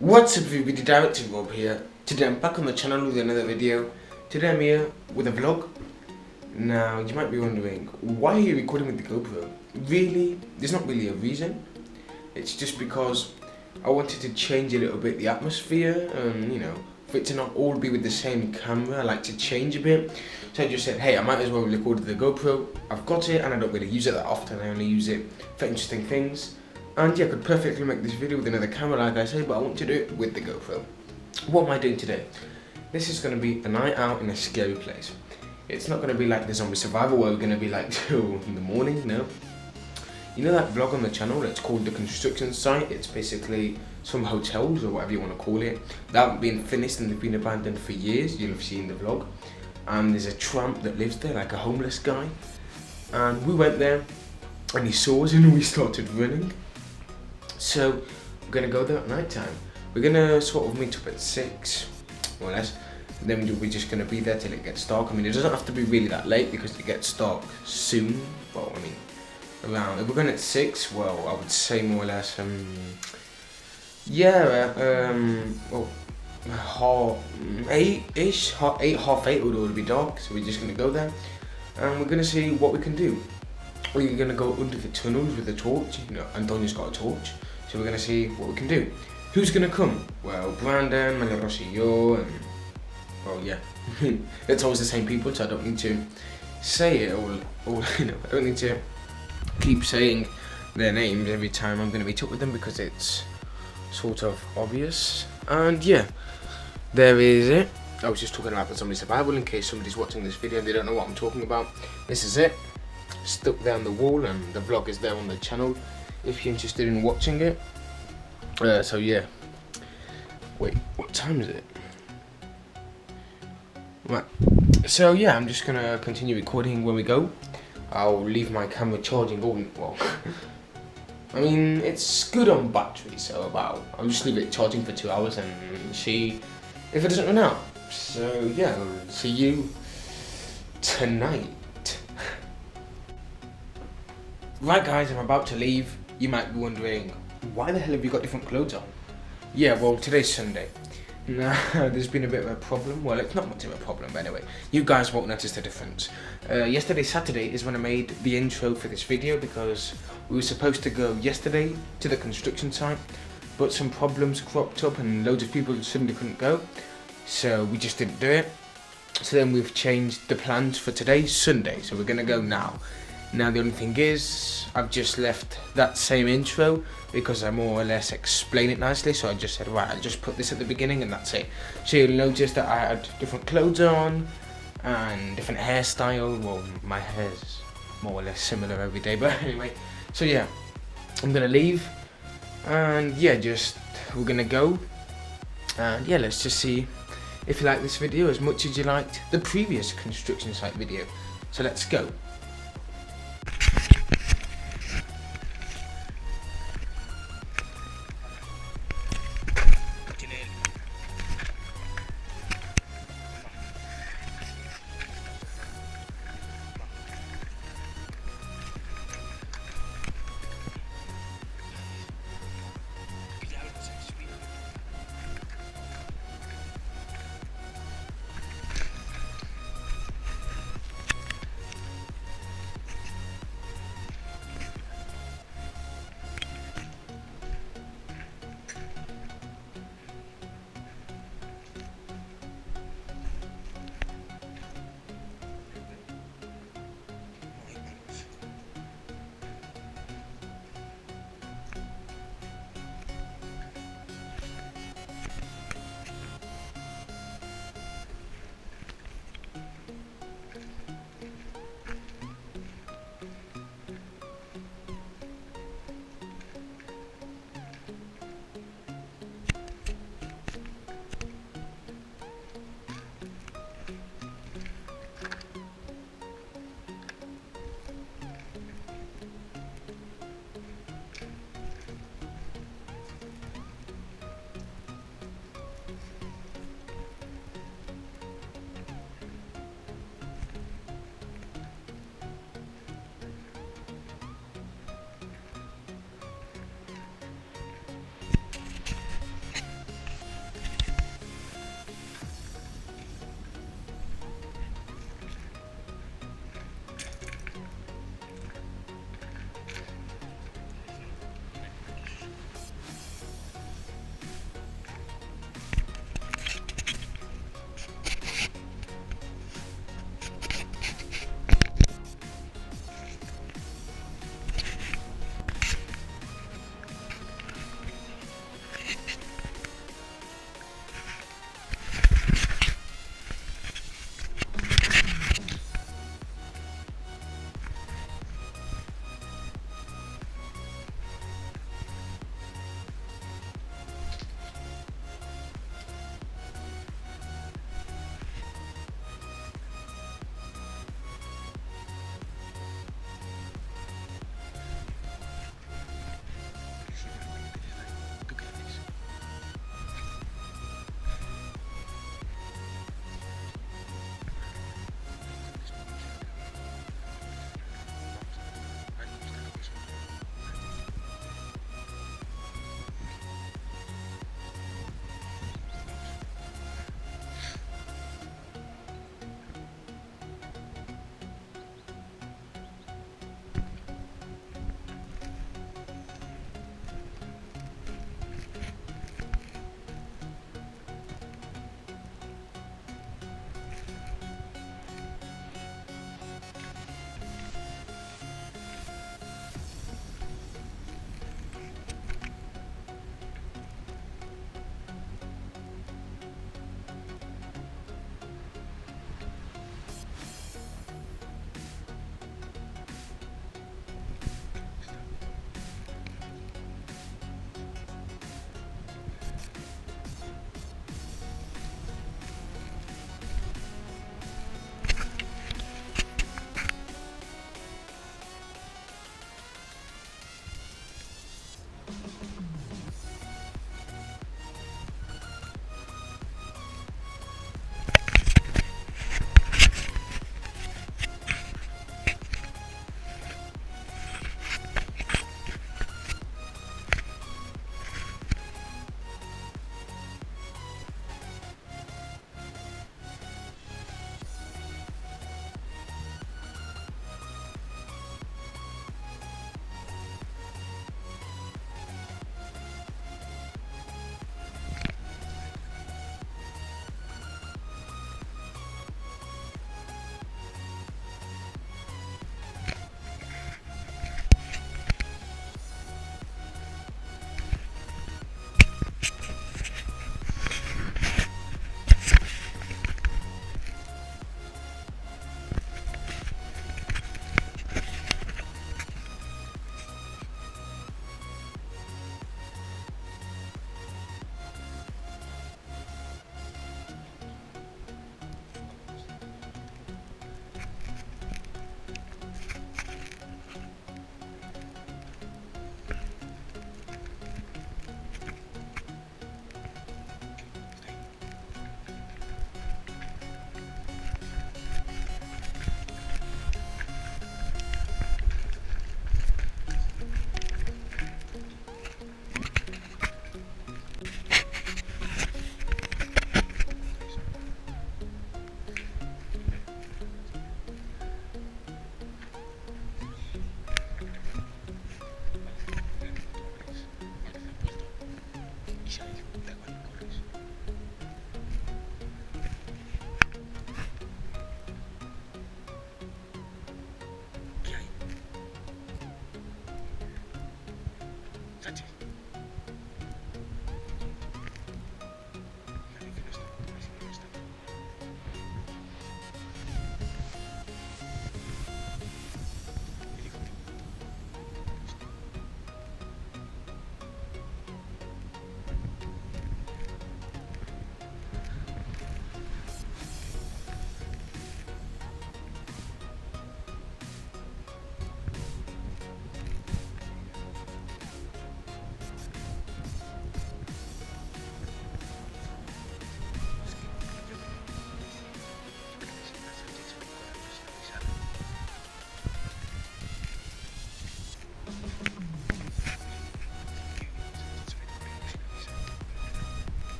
What's up everybody, Director Rob here. Today I'm back on the channel with another video. Today I'm here with a vlog. Now you might be wondering, why are you recording with the GoPro? Really, there's not really a reason. It's just because I wanted to change a little bit the atmosphere and for it to not all be with the same camera. I like to change a bit. So I just said, hey, I might as well record with the GoPro. I've got it and I don't really use it that often. I only use it for interesting things. And yeah, I could perfectly make this video with another camera like I say, but I want to do it with the GoPro. What am I doing today? This is going to be a night out in a scary place. It's not going to be like the zombie survival where we're going to be like till in the morning, no. You know that vlog on the channel that's called The Construction Site? It's basically some hotels or whatever you want to call it that haven't been finished and they've been abandoned for years. You'll have seen the vlog. And there's a tramp that lives there, like a homeless guy. And we went there and he saw us and we started running. So we're gonna go there at night time. We're gonna sort of meet up at 6, more or less. And then we're just gonna be there till it gets dark. I mean, it doesn't have to be really that late because it gets dark soon. Well, I mean, around. If we're going at 6, well, I would say more or less. Half 8-ish, half 8 would already be dark. So we're just gonna go there, and we're gonna see what we can do. We're gonna go under the tunnels with a torch. Antonio's got a torch. So we're going to see what we can do. Who's going to come? Well, Brandon, Manuel Rosillo, and... well, yeah. It's always the same people, so I don't need to say it all I don't need to keep saying their names every time I'm going to meet up with them because it's sort of obvious. And yeah, there is it. I was just talking about the zombie survival in case somebody's watching this video and they don't know what I'm talking about. This is it. Stuck there on the wall, and the vlog is there on the channel if you're interested in watching it. So yeah. Wait, what time is it? Right. So yeah, I'm just gonna continue recording when we go. I'll leave my camera charging all well. I mean, it's good on battery, so I'll just leave it charging for 2 hours and see if it doesn't run out. So yeah, I'll see you tonight. Right guys, I'm about to leave. You might be wondering, why the hell have you got different clothes on? Yeah, well, today's Sunday. Now, there's been a bit of a problem. Well, it's not much of a problem, but anyway, you guys won't notice the difference. Yesterday, Saturday, is when I made the intro for this video because we were supposed to go yesterday to the construction site, but some problems cropped up and loads of people suddenly couldn't go, so we just didn't do it. So then we've changed the plans for today, Sunday, so we're gonna go now. Now the only thing is, I've just left that same intro because I more or less explain it nicely, so I just said, right, I'll just put this at the beginning and that's it. So you'll notice that I had different clothes on and different hairstyle. Well, my hair's more or less similar every day, but anyway. So yeah, I'm gonna leave and yeah, we're gonna go and yeah, let's just see if you like this video as much as you liked the previous construction site video. So let's go.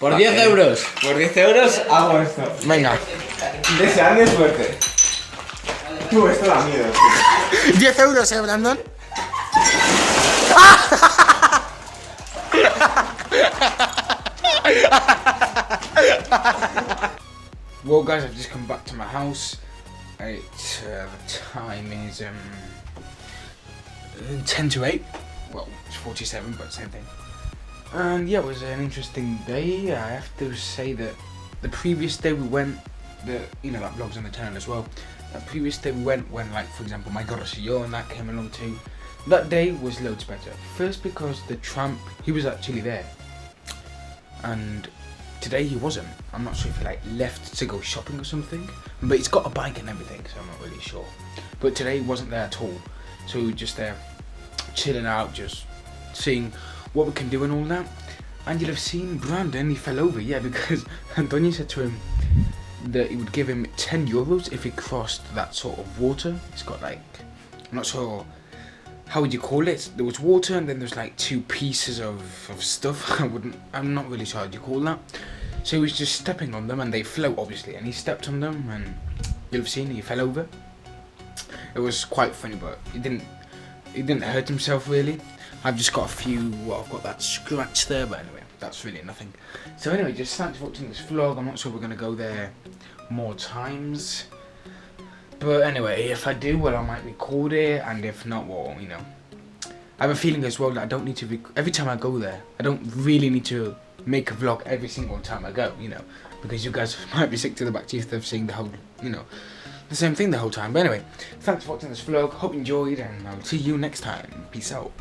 Por 10 euros. Por 10 euros hago esto. Venga. Deseando suerte. Tú, esto da miedo. 10 euros, Brandon. Well, guys, I've just come back to my house. The time is 10 to 8. Well, it's 47, but same thing. And yeah, it was an interesting day. I have to say that the previous day we went, that vlog's on the channel as well. That previous day we went when, like, for example, my Gorosio and that came along too. That day was loads better. First because the tramp, he was actually there. And today he wasn't. I'm not sure if he left to go shopping or something. But he's got a bike and everything, so I'm not really sure. But today he wasn't there at all. So we were just there chilling out, just seeing what we can do and all that. And you'll have seen Brandon, he fell over, yeah, because Antonio said to him that he would give him 10 euros if he crossed that sort of water. It's got I'm not sure, how would you call it? There was water and then there's 2 pieces of stuff. I'm not really sure how you call that. So he was just stepping on them and they float obviously, and he stepped on them and you'll have seen he fell over. It was quite funny, but he didn't hurt himself really. I've just got I've got that scratch there, but anyway, that's really nothing. So anyway, just thanks for watching this vlog. I'm not sure we're going to go there more times. But anyway, if I do, well, I might record it, and if not, well, I have a feeling as well that I don't need to, every time I go there, I don't really need to make a vlog every single time I go, because you guys might be sick to the back teeth of seeing the whole, the same thing the whole time. But anyway, thanks for watching this vlog. Hope you enjoyed, and I'll see you next time. Peace out.